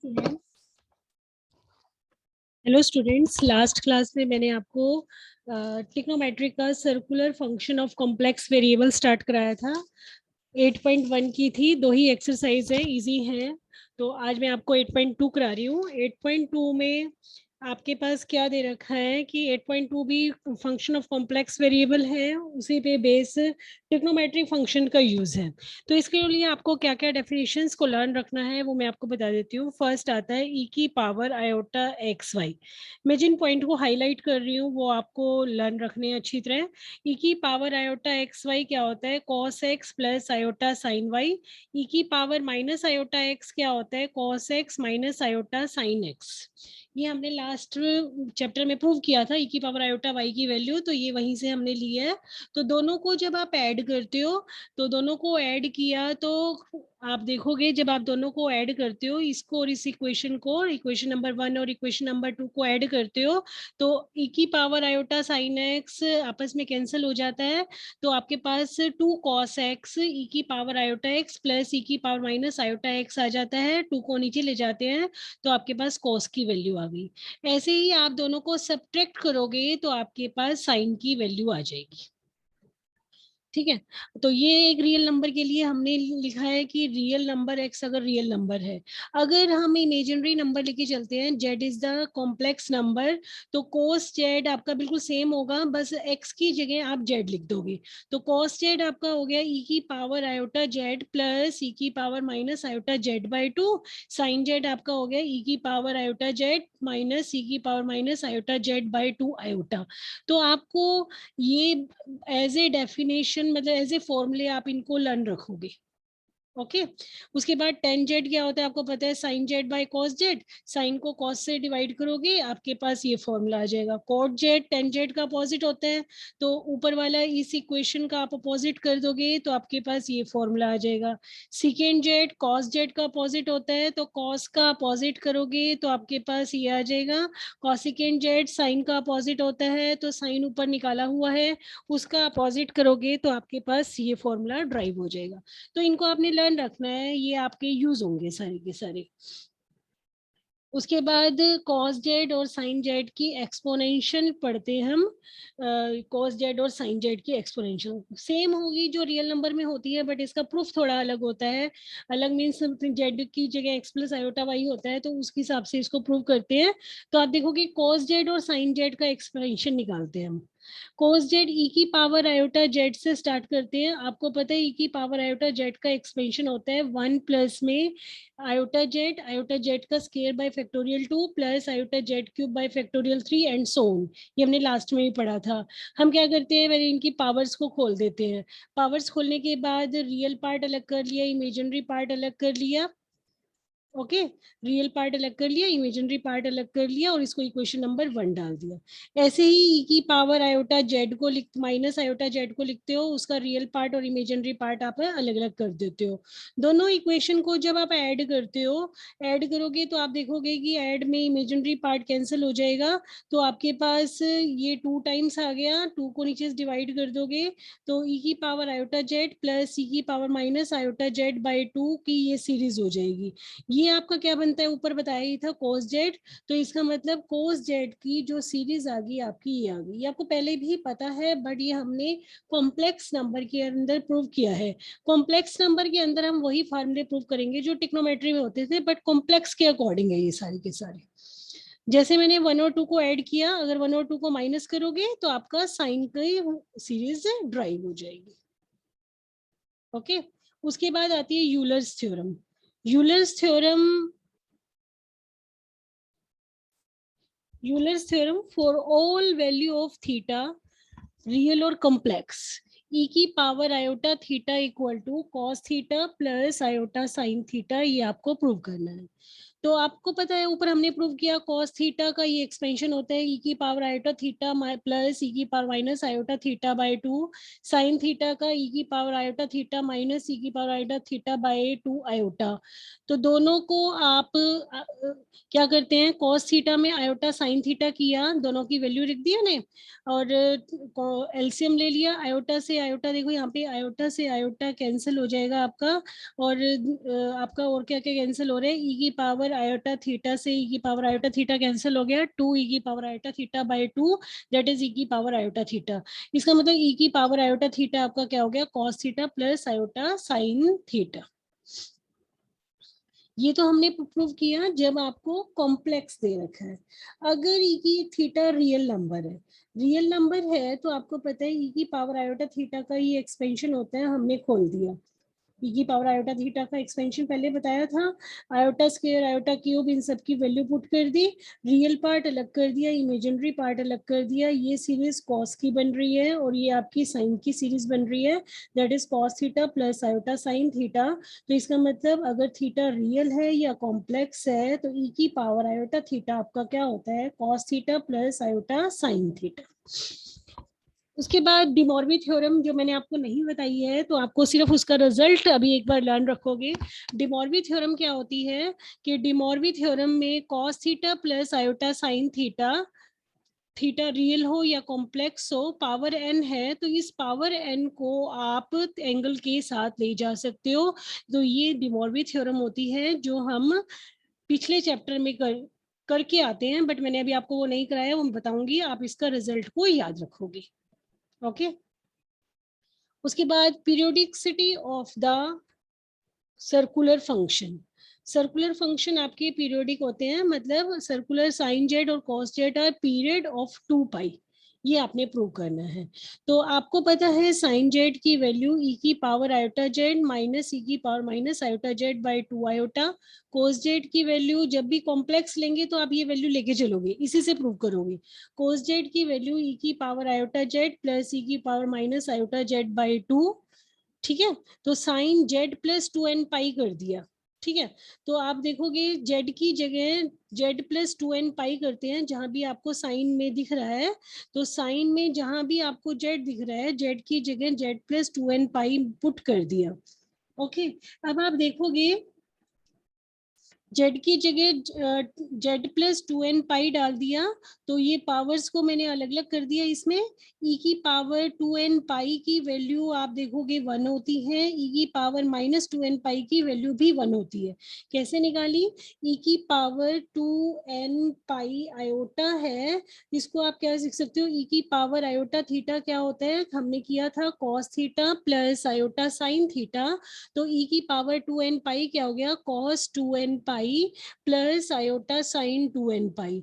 Students hello students, last class में मैंने आपको ट्रिग्नोमेट्री का circular function of complex variable start कराया था। 8.1 की थी, दो ही एक्सरसाइज है, इजी है। तो आज मैं आपको 8.2 करा रही हूँ। 8.2 में आपके पास क्या दे रखा है कि 8.2 भी फंक्शन ऑफ कॉम्प्लेक्स वेरिएबल है, उसी पे बेस ट्रिग्नोमेट्री फंक्शन का यूज है। तो इसके लिए आपको क्या क्या डेफिनेशंस को लर्न रखना है वो मैं आपको बता देती हूँ। फर्स्ट आता है ई की पावर आयोटा एक्स वाई। मैं जिन पॉइंट को हाईलाइट कर रही हूँ वो आपको लर्न रखने हैं अच्छी तरह। ई की पावर आयोटा एक्स वाई क्या होता है? Cos x plus iota sin y. E की पावर माइनस आयोटा एक्स क्या होता है? Cos x minus iota sin x. ये हमने लास्ट चैप्टर में प्रूव किया था, ई की पावर आयोटा वाई की वैल्यू, तो ये वहीं से हमने लिया है। तो दोनों को जब आप ऐड करते हो, तो दोनों को ऐड किया तो आप देखोगे जब आप दोनों को ऐड करते हो, इसको और इस इक्वेशन को, इक्वेशन नंबर 1 और इक्वेशन नंबर 2 को ऐड करते हो, तो ई की पावर आयोटा साइन एक्स आपस में कैंसिल हो जाता है। तो आपके पास 2 कॉस एक्स ई की power iota x plus E की पावर माइनस आयोटा एक्स आ जाता है। 2 को नीचे ले जाते हैं तो आपके पास कॉस की वैल्यू आ गई। ऐसे ही आप दोनों को सब्ट्रैक्ट करोगे तो आपके पास साइन की वैल्यू आ जाएगी। ठीक है, तो ये एक रियल नंबर के लिए हमने लिखा है कि रियल नंबर x अगर रियल नंबर है, अगर हम इमेजिनरी नंबर लेके चलते हैं, z is the complex number, तो cos z आपका बिल्कुल सेम होगा, बस x की जगह आप z लिख दोगे। तो cos z आपका हो गया e की power iota z plus e की power minus iota z/2। Sine z आपका हो गया e की power iota z minus e की power minus iota z/2 iota. तो आपको ये एज ए डेफिनेशन, मतलब एज ए फॉर्मूले आप इनको लर्न रखोगे। ओके उसके बाद टेन जेड क्या होता है आपको पता है? Sine z by cos z. Sine को कॉस से डिवाइड करोगे, आपके पास ये फॉर्मूला आ जाएगा। कॉट जेड टेन जेड का अपोजिट होता है, तो ऊपर वाला इस इक्वेशन का आप अपोजिट कर दोगे तो आपके पास ये फॉर्मूला आ जाएगा। सेकेंड जेड कॉस जेड का अपोजिट होता है, तो कॉस का अपोजिट करोगे तो आपके पास ये आ जाएगा। कॉसिकेंड जेड साइन का अपोजिट होता है, तो साइन ऊपर निकाला हुआ है, उसका अपोजिट करोगे तो आपके पास ये फॉर्मूला ड्राइव हो जाएगा। तो इनको आपने लर्न रखना है, ये आपके यूज होंगे सारे के सारे। उसके बाद कॉस जेड और साइन जेड की एक्सपोनेंशियल पढ़ते हैं हम। कॉस जेड और साइन जेड की एक्सपोनेंशियल सेम होगी जो रियल नंबर में होती है, बट इसका प्रूफ थोड़ा अलग होता है। अलग मीन्स जेड की जगह एक्स प्लस आयोटा वाई होता है, तो उसके हिसाब से इसको प्रूव करते हैं। तो आप देखोगे कॉस जेड और साइन जेड का एक्सपोनेंशियल निकालते हैं हम। कोस जेड ई की पावर आयोटा जेड से स्टार्ट करते हैं। आपको पता है ई की पावर आयोटा जेड का एक्सपेंशन होता है 1 प्लस में आयोटा जेड का square by factorial 2 plus iota Z cube by factorial 3 and so on. ये हमने लास्ट में ही पढ़ा था। हम क्या करते हैं, पहले इनकी पावर्स को खोल देते हैं। पावर्स खोलने के बाद रियल पार्ट अलग कर लिया, इमेजिनरी पार्ट अलग कर लिया। ओके रियल पार्ट अलग कर लिया, इमेजिनरी पार्ट अलग कर लिया, और इसको इक्वेशन नंबर 1 डाल दिया। ऐसे ही ई की पावर आयोटा जेड को लिख माइनस आयोटा जेड को लिखते हो, उसका रियल पार्ट और इमेजिनरी पार्ट आप अलग अलग कर देते हो। दोनों इक्वेशन को जब आप ऐड करते हो, ऐड करोगे तो आप देखोगे कि ऐड में इमेजिनरी पार्ट कैंसिल हो जाएगा, तो आपके पास ये 2 टाइम्स आ गया। 2 को नीचे डिवाइड कर दोगे तो ई की power iota Z plus E की पावर माइनस आयोटा जेड/2 की ये सीरीज हो जाएगी। ये आपका क्या बनता है, ऊपर बताया ही था कोस जेड। तो इसका मतलब कोस जेड की जो सीरीज आ गई आपकी, ये आ गई। ये आपको पहले भी पता है, बट ये हमने कॉम्प्लेक्स नंबर के अंदर प्रूव किया है। कॉम्प्लेक्स नंबर के अंदर हम वही फार्मूले प्रूव करेंगे जो ट्रिग्नोमेट्री में होते थे, बट कॉम्प्लेक्स के अकॉर्डिंग है ये सारे के सारे। जैसे मैंने 1 और 2 को ऐड किया, अगर 1 और 2 को माइनस करोगे तो आपका साइन की सीरीज ड्राइव हो जाएगी। ओके उसके बाद आती है Euler's theorem. Euler's theorem Euler's theorem for all value of theta, real और कॉम्प्लेक्स, ई की power iota theta equal to cos theta plus iota sine theta, ये आपको प्रूव करना है। तो आपको पता है ऊपर हमने प्रूव किया कॉस थीटा का ये एक्सपेंशन होता है ई की power iota theta plus E की power minus iota थीटा/2। Sine theta का ई की पावर आयोटा थीटा माइनस ई की पावर आयोटा थीटा/2 आयोटा। तो दोनों को आप क्या करते हैं, कॉस थीटा में आयोटा साइन थीटा किया, दोनों की वैल्यू लिख दी ने, और एलसीएम ले लिया। आयोटा से आयोटा, देखो यहाँ पे आयोटा से आयोटा कैंसिल हो जाएगा आपका, और आपका और क्या क्या कैंसिल हो रहा है, ई की पावर पावर आयोटा थीटा से ई की पावर आयोटा थीटा कैंसिल हो गया, 2 ई की power iota theta by 2 that is e की पावर आयोटा थीटा। इसका मतलब ई की पावर आयोटा थीटा आपका क्या हो गया, cos theta plus iota sine theta. ये तो हमने प्रूव किया जब आपको कॉम्प्लेक्स दे रखा है। अगर ई की थीटा रियल नंबर है, रियल नंबर है तो आपको पता है ई की पावर आयोटा थीटा का ये एक्सपेंशन होता है, हमने खोल दिया। ई की पावर आयोटा थीटा का एक्सपेंशन पहले बताया था, iota square iota cube in सब की वैल्यू पुट कर दी, रियल पार्ट अलग कर दिया, इमेजिनरी पार्ट अलग कर दिया। ये सीरीज कॉस की बन रही है और ये आपकी साइन की सीरीज बन रही है, that is cos theta plus iota sine theta. तो इसका मतलब अगर थीटा रियल है या कॉम्प्लेक्स है तो ई की पावर आयोटा थीटा आपका क्या होता है, cos theta plus iota sine theta. उसके बाद डिमॉर्वी थ्योरम जो मैंने आपको नहीं बताई है, तो आपको सिर्फ उसका रिजल्ट अभी एक बार लर्न रखोगे। डिमॉर्वी थ्योरम क्या होती है कि डिमॉर्वी थ्योरम में cos theta plus iota sine theta, theta real हो या कॉम्प्लेक्स हो, पावर एन है तो इस पावर एन को आप एंगल के साथ ले जा सकते हो। तो ये डिमॉर्वी थ्योरम होती है जो हम पिछले चैप्टर में करके आते हैं, बट मैंने अभी आपको वो नहीं कराया, वो मैं बताऊंगी, आप इसका रिजल्ट को याद रखोगे। ओके उसके बाद periodicity of the circular function. Circular function आपके पीरियोडिक होते हैं, मतलब सर्कुलर साइन जेड और cos Z are period of 2 pi, ये आपने प्रूव करना है। तो आपको पता है साइन जेड की वैल्यू ई की पावर आयोटा जेड माइनस ई की power minus iota Z by 2 iota. Cos Z की वैल्यू जब भी कॉम्प्लेक्स लेंगे तो आप ये वैल्यू लेके चलोगे, इसी से प्रूव करोगे। कोस जेड की वैल्यू ई की power iota Z plus E की power minus iota Z by 2, ठीक है। तो साइन जेड प्लस 2n पाई कर दिया, ठीक है। तो आप देखोगे जेड की जगह जेड प्लस 2n पाई करते हैं, जहां भी आपको साइन में दिख रहा है, तो साइन में जहां भी आपको जेड दिख रहा है, जेड की जगह जेड प्लस 2n पाई पुट कर दिया। ओके अब आप देखोगे जेड की जगह जेड प्लस 2n पाई डाल दिया, तो ये पावर्स को मैंने अलग अलग कर दिया। इसमें ई की पावर 2n पाई की वैल्यू आप देखोगे 1 होती है, ई की पावर माइनस 2n पाई की वैल्यू भी 1 होती है। कैसे निकाली, ई की पावर 2n पाई आयोटा है, इसको आप क्या लिख सकते हो, ई की पावर आयोटा थीटा क्या होता है, हमने किया था cos theta plus iota sine theta. तो ई की पावर 2n पाई क्या हो गया, cos 2n pi plus iota sign 2n पाई।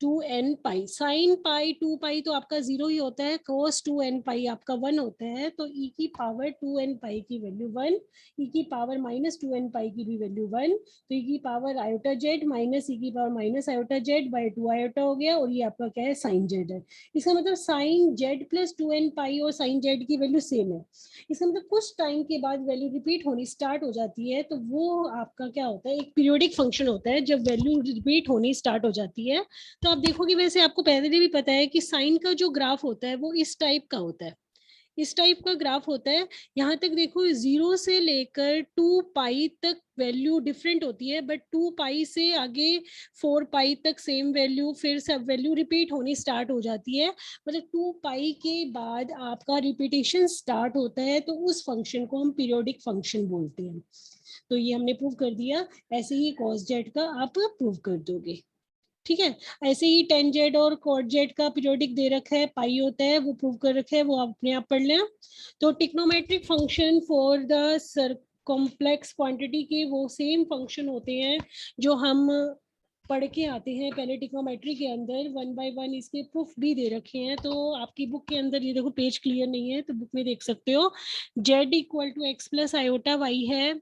2n पाई साइन पाई 2 पाई तो आपका 0 ही होता है, cos 2n पाई आपका 1 होता है। तो e की पावर 2n पाई की वैल्यू 1, e की पावर माइनस 2n पाई की भी वैल्यू 1। तो e की power iota Z minus e की power minus iota Z by 2 iota हो गया, और ये आपका क्या है, साइन जेड है। इसका मतलब साइन जेड प्लस 2n पाई और साइन जेड की वैल्यू सेम है। इसका मतलब कुछ टाइम के बाद वैल्यू रिपीट होनी स्टार्ट हो जाती है, तो वो आपका क्या होता है, एक पीरियोडिक फंक्शन होता है। जब वैल्यू रिपीट होनी स्टार्ट हो जाती है तो आप देखोगे, वैसे आपको पहले भी पता है कि साइन का जो ग्राफ होता है वो इस टाइप का होता है, इस टाइप का ग्राफ होता है। यहाँ तक देखो 0 से लेकर 2 पाई तक वैल्यू डिफरेंट होती है, बट 2 पाई से आगे 4 पाई तक सेम वैल्यू, फिर सब वैल्यू रिपीट होनी स्टार्ट हो जाती है। मतलब 2 पाई के बाद आपका रिपीटेशन स्टार्ट होता है, तो उस फंक्शन को हम पीरियोडिक फंक्शन बोलते हैं। तो ये हमने प्रूव कर दिया, ऐसे ही कॉस जेड का आप प्रूव कर दोगे, ठीक है। ऐसे ही टेन जेड और कॉट जेड का पीरियोडिक दे रखा है, पाई होता है, वो प्रूव कर रखा है, वो आप अपने आप पढ़ लें। तो टिक्नोमेट्रिक function for the complex quantity के वो सेम फंक्शन होते हैं जो हम पढ़ के आते हैं पहले टिक्नोमेट्री के अंदर, 1 बाय 1 इसके प्रूफ भी दे रखे हैं। तो आपकी बुक के अंदर ये देखो पेज क्लियर नहीं है तो बुक में देख सकते हो। Z equal to x plus iota y है,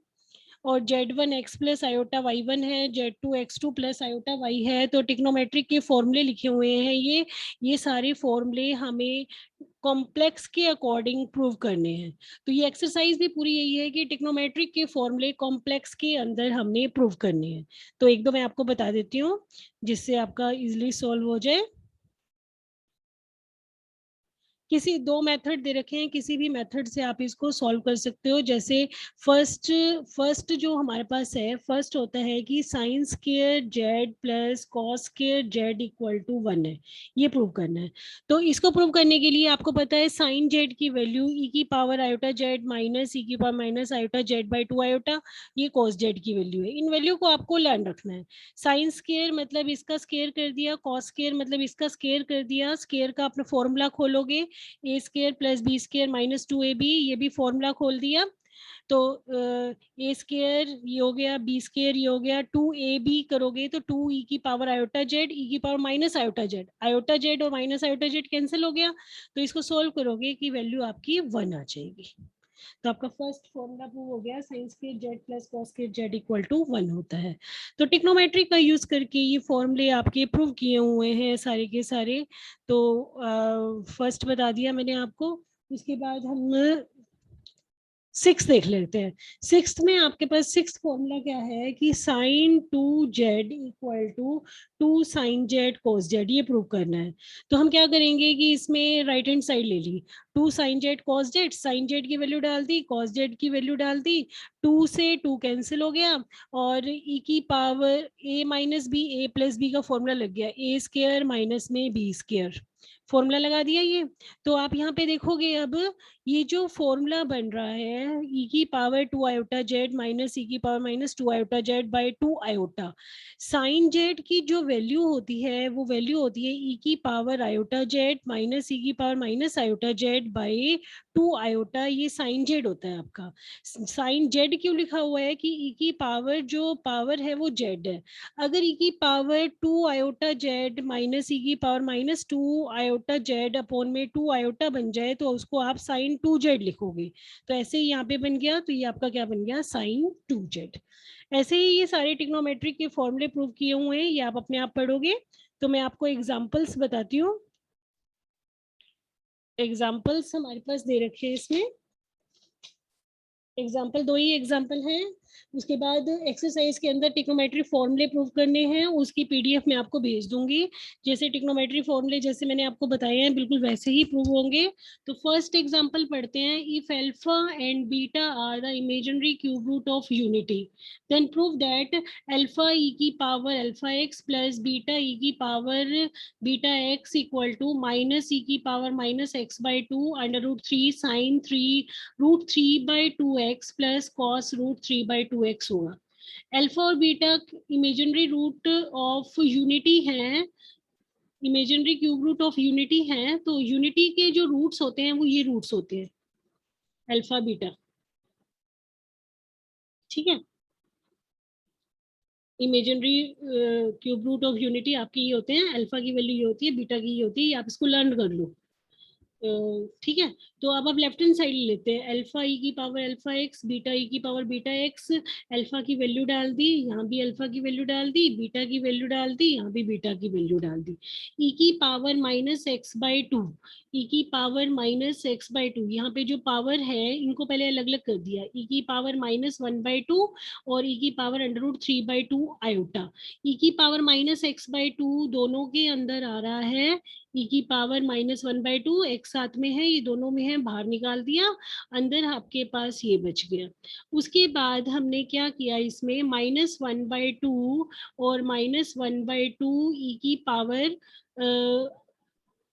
और Z1 x plus iota y1 है, Z2 x2 plus iota y है। तो टिक्नोमेट्रिक के फॉर्मूले लिखे हुए हैं, ये सारे फॉर्मूले हमें कॉम्प्लेक्स के अकॉर्डिंग प्रूव करने हैं। तो ये एक्सरसाइज भी पूरी यही है कि टिक्नोमेट्रिक के फॉर्मूले कॉम्प्लेक्स के अंदर हमने प्रूव करने हैं। तो एक दो मैं आपको बता देती हूँ जिससे आपका इजिली सॉल्व हो जाए। किसी दो मेथड दे रखे हैं, किसी भी मेथड से आप इसको सॉल्व कर सकते हो। जैसे फर्स्ट जो हमारे पास है, फर्स्ट होता है कि sine square z plus cos square z equal to 1 है, ये प्रूव करना है। तो इसको प्रूव करने के लिए आपको पता है साइन जेड की वैल्यू ई की पावर आयोटा जेड माइनस ई की power minus iota z by 2 iota, ये कॉस जेड की वैल्यू है। इन वैल्यू को आपको लर्न रखना है। साइन स्क्वायर मतलब इसका स्क्वायर कर दिया, कॉस स्क्वायर मतलब इसका स्क्वायर कर दिया। स्क्वायर का अपना फॉर्मूला खोलोगे, a square plus b square minus 2ab, ये भी फॉर्मूला खोल दिया। तो ए स्क्र ये हो गया, बी स्क्र ये हो गया, 2ab करोगे तो 2 ई की पावर आयोटा जेड ई की पावर माइनस आयोटा जेड और माइनस आयोटा जेड कैंसिल हो गया। तो इसको सोल्व करोगे कि वैल्यू आपकी 1 आ जाएगी। तो आपका फर्स्ट फॉर्मूला प्रूव हो गया, sine square z plus cos square z equal to 1 होता है। तो टिक्नोमेट्री का यूज करके ये फॉर्मूले आपके प्रूव किए हुए हैं सारे के सारे। तो फर्स्ट बता दिया मैंने आपको। उसके बाद हम सिक्स देख लेते हैं। सिक्स में आपके पास सिक्स फॉर्मूला क्या है कि sine 2z equal to 2 sine z cos z, ये प्रूव करना है। तो हम क्या करेंगे कि इसमें राइट हैंड साइड ले ली, 2 sine z cos z, sine Z की वैल्यू डाल दी, कोस जेड की वैल्यू डाल दी, 2 से 2 कैंसिल हो गया, और e की power a minus b, a plus b का फॉर्मूला लग गया, ए स्क्वायर माइनस में बी स्क्वायर, फॉर्मूला लगा दिया ये। तो आप यहाँ पे देखोगे अब ये जो फॉर्मूला बन रहा है e की power 2 iota Z minus e की power minus 2 iota z by 2 iota, sine Z की जो वैल्यू होती है वो वैल्यू होती है e की power iota Z minus e की power minus iota z by 2 iota, ये साइन जेड होता है आपका। साइन जेड क्यों लिखा हुआ है कि e की पावर जो पावर है वो जेड है। अगर e की power 2 iota Z minus e की power minus 2 iota Z upon में 2 आयोटा बन जाए तो उसको आप साइन 2z लिखोगे। तो ऐसे ही यहाँ पे बन गया, तो ये आपका क्या बन गया, साइन 2z। ऐसे ही ये सारे ट्रिग्नोमेट्रिक के फॉर्मूले प्रूव किए हुए हैं, ये आप अपने आप पढ़ोगे। तो मैं आपको एग्जांपल्स बताती हूँ। एग्जांपल्स हमारे पास दे रखे हैं इसमें, एग्जाम्पल दो ही एग्जाम्पल हैं। उसके बाद एक्सरसाइज के अंदर टिक्नोमेट्री फॉर्मूले प्रूव करने हैं, उसकी पीडीएफ मैं आपको भेज दूंगी। जैसे टिक्नोमेट्री फॉर्मूले जैसे मैंने आपको बताए हैं बिल्कुल वैसे ही प्रूव होंगे। तो फर्स्ट एग्जाम्पल पढ़ते हैं, if alpha and beta are the imaginary cube root of unity then prove that alpha e की power alpha x plus beta e की power beta x equal to minus ई की power minus x by two under root 3 sin 3 root 3/2x plus cos root 3/2x होगा। Alpha और beta imaginary root of unity है, imaginary cube root of unity है। तो unity के जो roots होते हैं वो ये रूट्स होते हैं, अल्फा बीटा, ठीक है। Imaginary cube root of unity आपके ये होते हैं, अल्फा की वैल्यू ये होती है, बीटा की ये होती है, आप इसको लर्न कर लो। ठीक है। तो अब आप लेफ्ट हैंड साइड लेते हैं, अल्फा ई की power alpha x, beta e की पावर बीटा एक्स, अल्फा की वैल्यू डाल दी, यहाँ भी अल्फा की वैल्यू डाल दी, बीटा की वैल्यू डाल दी, यहाँ भी बीटा की वैल्यू डाल दी। ई की power minus x by two, e की power minus x by two, यहाँ पे जो पावर है इनको पहले अलग अलग कर दिया, ई की पावर -1/2 और ई की पावर अंडर रूट 3/2 आयोटा। ई की power minus x by to दोनों के अंदर आ रहा है, ई की पावर -1/2, एक साथ में है, ये दोनों में है, बाहर निकाल दिया, अंदर आपके पास ये बच गया। उसके बाद हमने क्या किया, इसमें -1/2 और -1/2 ई की पावर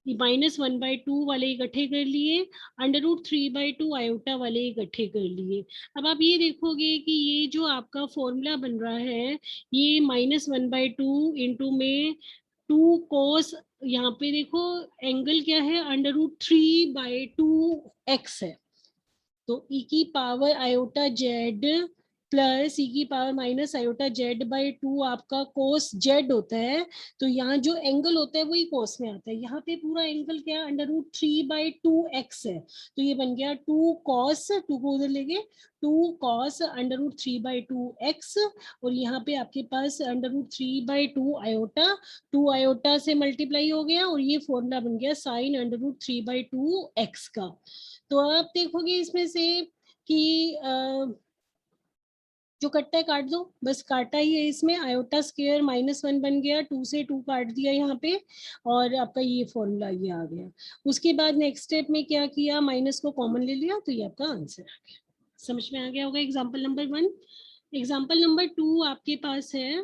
-1/2 वाले इकट्ठे कर लिए, अंडर रूट 3/2 आयोटा वाले इकट्ठे कर लिए। अब आप ये देखोगे कि ये जो आपका फॉर्मूला बन रहा है, ये -1/2 इंटू में 2 कोस, यहाँ पे देखो एंगल क्या है, अंडर रूट 3/2x है। तो ई की power iota Z plus E की power minus iota z by 2 आपका कोस जेड होता है। तो यहाँ जो एंगल होता है वही कोस में आता है, यहाँ पे पूरा एंगल क्या, अंडर रूट 3/2x है। तो ये बन गया 2 कॉस, 2 को उधर लेके 2 कॉस अंडर रूट 3/2x, और यहाँ पे आपके पास अंडर रूट 3/2 आयोटा, 2 आयोटा से मल्टीप्लाई हो गया, और ये फॉर्मूला बन गया साइन अंडर रूट 3/2x का। तो आप देखोगे इसमें से कि जो कटता है काट दो, बस काटा ही है इसमें, आयोटा स्क्वायर -1 बन गया, 2 से 2 काट दिया यहाँ पे, और आपका ये फॉर्मूला ये आ गया। उसके बाद नेक्स्ट स्टेप में क्या किया, माइनस को कॉमन ले लिया, तो ये आपका आंसर आ गया। समझ में आ गया होगा एग्जाम्पल नंबर 1। एग्जाम्पल नंबर 2 आपके पास है,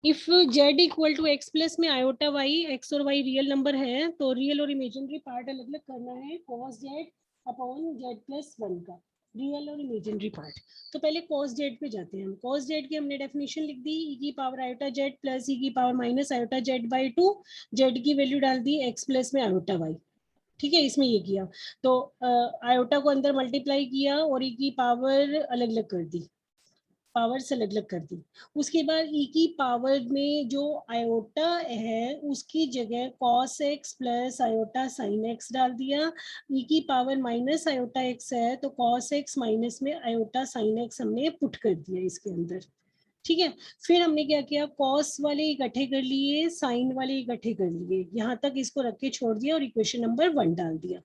if z equal to x plus में आयोटा y, x और y रियल नंबर है, तो रियल और इमेजिनरी पार्ट अलग अलग करना है, cos z upon z plus 1 का रियल और इमेजिनरी पार्ट। तो पहले cos z पे जाते हैं हम। cos z की हमने डेफिनेशन लिख दी, e की power iota z plus e की power minus iota z by 2, z की वैल्यू डाल दी x प्लस में आयोटा y। ठीक है, इसमें ये किया तो आयोटा को अंदर मल्टीप्लाई किया और e की पावर अलग अलग कर दी, पावर्स अलग अलग कर दी। उसके बाद e की पावर में जो आयोटा है उसकी जगह cos x plus iota sin x डाल दिया। e की पावर माइनस आयोटा x है तो cos x माइनस में आयोटा sin x हमने पुट कर दिया इसके अंदर। ठीक है, फिर हमने क्या किया, कॉस वाले इकट्ठे कर लिए, साइन वाले इकट्ठे कर लिए, यहाँ तक इसको रख के छोड़ दिया और इक्वेशन नंबर 1 डाल दिया।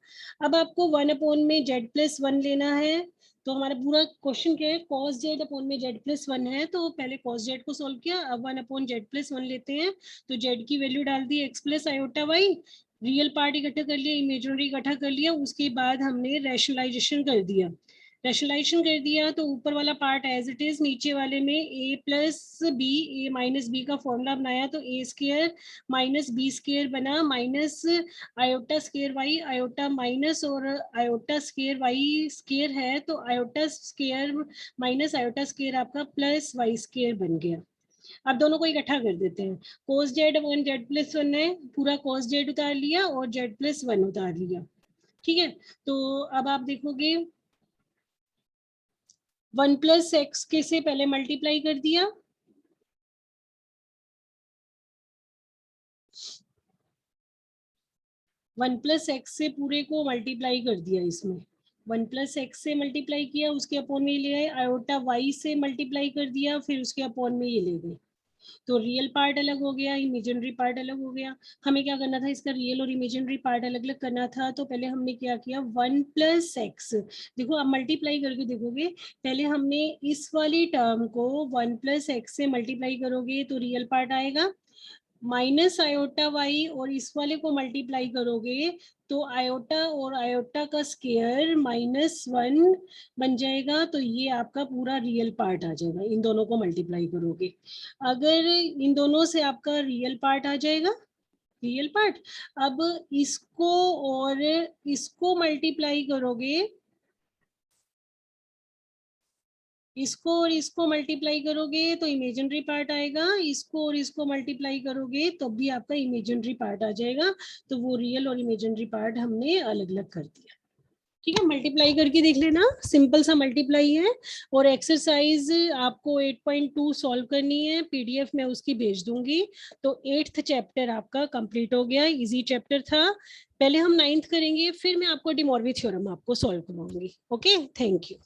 अब आपको 1 अपॉन में z प्लस 1 लेना है, तो हमारा पूरा क्वेश्चन क्या है, cos z अपॉन में z प्लस 1 है, तो पहले cos z को सॉल्व किया, अब 1 अपॉन z प्लस 1 लेते हैं, तो z की वैल्यू डाल दी x plus iota y, real part इकट्ठा कर लिया, इमेजिनरी इकट्ठा कर लिया, उसके बाद हमने रैशनलाइजेशन कर दिया। रैशनलाइजेशन कर दिया तो ऊपर वाला पार्ट एज इट इज, नीचे वाले में a plus b, a minus b का फॉर्मूला बनाया, तो a square minus b square बना, minus iota square y, iota minus और आयोटा स्क्र वाई स्क्र है, तो iota square minus iota square आपका प्लस वाई स्क्र बन गया। अब दोनों को इकट्ठा कर देते हैं, cos z upon z plus 1 है, पूरा cos z उतार लिया और z प्लस 1 उतार लिया। ठीक है, तो अब आप देखोगे 1 प्लस एक्स के से पहले मल्टीप्लाई कर दिया, वन प्लस एक्स से पूरे को मल्टीप्लाई कर दिया इसमें, 1 प्लस एक्स से मल्टीप्लाई किया, उसके अपॉन में ले आए, आयोटा वाई से मल्टीप्लाई कर दिया, फिर उसके अपॉन में ये ले गए, तो रियल पार्ट अलग हो गया, इमेजिनरी पार्ट अलग हो गया। हमें क्या करना था, इसका रियल और इमेजिनरी पार्ट अलग अलग करना था, तो पहले हमने क्या किया, 1 प्लस एक्स, देखो आप मल्टीप्लाई करके देखोगे, पहले हमने इस वाली टर्म को 1 प्लस एक्स से मल्टीप्लाई करोगे तो रियल पार्ट आएगा, माइनस आयोटा वाई और इस वाले को मल्टीप्लाई करोगे तो आयोटा और आयोटा का स्क्वायर -1 बन जाएगा, तो ये आपका पूरा रियल पार्ट आ जाएगा, इन दोनों को मल्टीप्लाई करोगे। अगर इन दोनों से आपका रियल पार्ट आ जाएगा, रियल पार्ट, अब इसको और इसको मल्टीप्लाई करोगे, इसको और इसको मल्टीप्लाई करोगे तो इमेजिनरी पार्ट आएगा, इसको और इसको मल्टीप्लाई करोगे तो भी आपका इमेजिनरी पार्ट आ जाएगा, तो वो रियल और इमेजिनरी पार्ट हमने अलग अलग कर दिया। ठीक है, मल्टीप्लाई करके देख लेना, सिंपल सा मल्टीप्लाई है। और एक्सरसाइज आपको 8.2 सॉल्व करनी है, पीडीएफ में उसकी भेज दूंगी। तो 8th चैप्टर आपका कंप्लीट हो गया, इजी चैप्टर था। पहले हम 9th करेंगे, फिर मैं आपको डिमॉर्फी थ्योरम आपको सॉल्व करवाऊंगी। Okay, thank you.